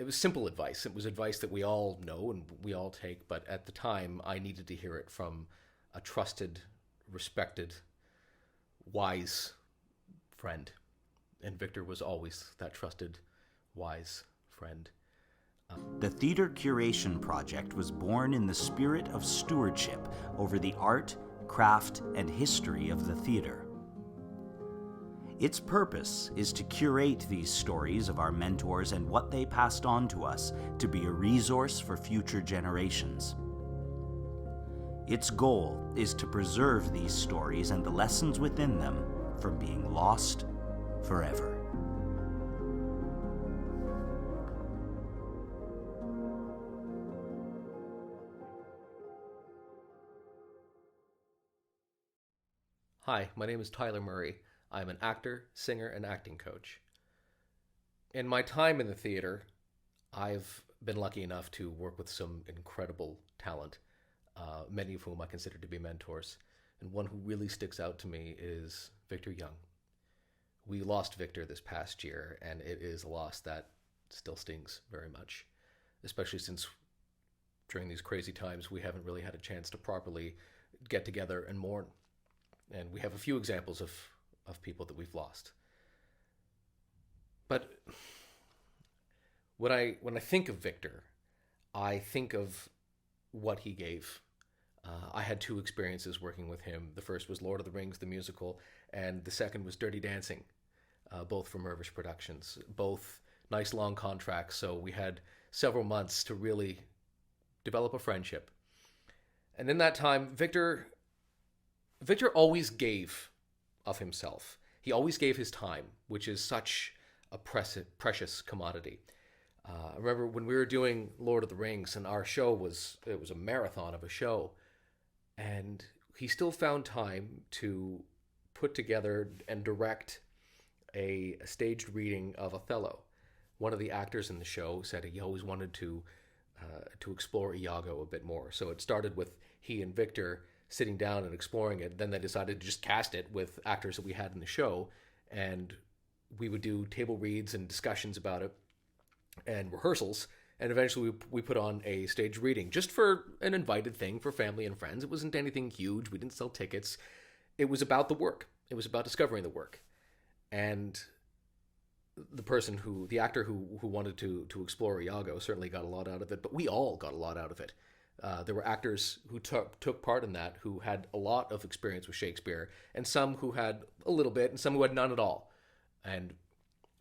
it was simple advice. It was advice that we all know and we all take, but at the time I needed to hear it from a trusted, respected, wise friend. And Victor was always that trusted, wise friend. The Theatre Curation Project was born in the spirit of stewardship over the art, craft, and history of the theatre. Its purpose is to curate these stories of our mentors and what they passed on to us to be a resource for future generations. Its goal is to preserve these stories and the lessons within them from being lost forever. Hi, my name is Tyler Murree. I'm an actor, singer, and acting coach. In my time in the theater, I've been lucky enough to work with some incredible talent, many of whom I consider to be mentors. And one who really sticks out to me is Victor Young. We lost Victor this past year, and it is a loss that still stings very much, especially since during these crazy times we haven't really had a chance to properly get together and mourn. And we have a few examples of people that we've lost. But when I think of Victor, I think of what he gave. I had two experiences working with him. The first was Lord of the Rings, the musical, and the second was Dirty Dancing, both from Murree Productions. Both nice long contracts, so we had several months to really develop a friendship. And in that time, Victor always gave of himself. He always gave his time, which is such a precious commodity. I remember when we were doing Lord of the Rings, and our show was a marathon of a show, and he still found time to put together and direct a staged reading of Othello. One of the actors in the show said he always wanted to explore Iago a bit more. So it started with he and Victor sitting down and exploring it. Then they decided to just cast it with actors that we had in the show, and we would do table reads and discussions about it and rehearsals, and eventually we put on a stage reading just for an invited thing for family and friends. It wasn't anything huge. We didn't sell tickets. It was about the work. It was about discovering the work. And the actor who wanted to explore Iago certainly got a lot out of it, but we all got a lot out of it. There were actors who took part in that who had a lot of experience with Shakespeare, and some who had a little bit, and some who had none at all. And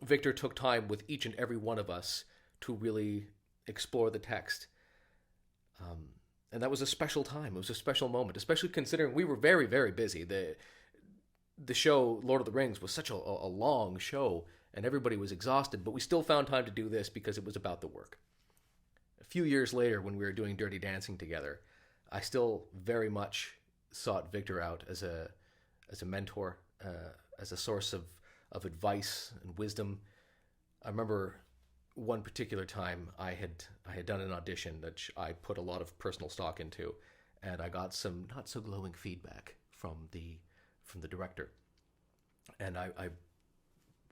Victor took time with each and every one of us to really explore the text. And that was a special time. It was a special moment, especially considering we were very, very busy. The show, Lord of the Rings, was such a long show, and everybody was exhausted, but we still found time to do this because it was about the work. A few years later, when we were doing Dirty Dancing together, I still very much sought Victor out as a mentor, as a source of advice and wisdom. I remember one particular time I had done an audition that I put a lot of personal stock into, and I got some not so glowing feedback from the director. And I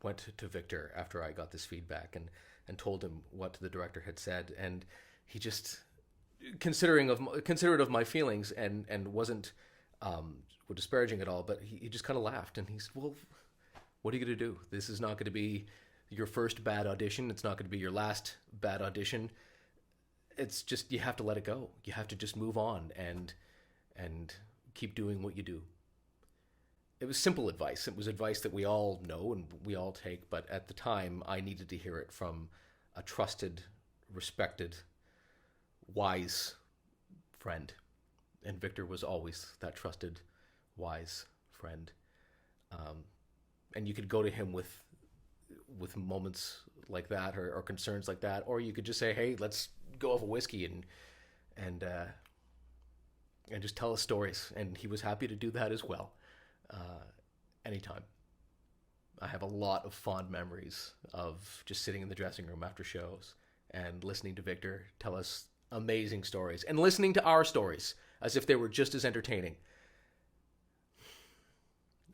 went to Victor after I got this feedback and told him what the director had said, and he just considerate of my feelings and wasn't disparaging at all, but he just kind of laughed, and he said, "Well, what are you going to do? This is not going to be your first bad audition. It's not going to be your last bad audition. It's just, you have to let it go. You have to just move on and keep doing what you do." It was simple advice. It was advice that we all know and we all take, but at the time I needed to hear it from a trusted, respected, wise friend. And Victor was always that trusted, wise friend. And you could go to him with moments like that or concerns like that, or you could just say, "Hey, let's go have a whiskey and just tell us stories." And he was happy to do that as well. Anytime. I have a lot of fond memories of just sitting in the dressing room after shows and listening to Victor tell us amazing stories and listening to our stories as if they were just as entertaining.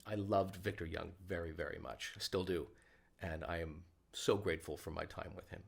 I loved Victor Young very, very much. I still do. And I am so grateful for my time with him.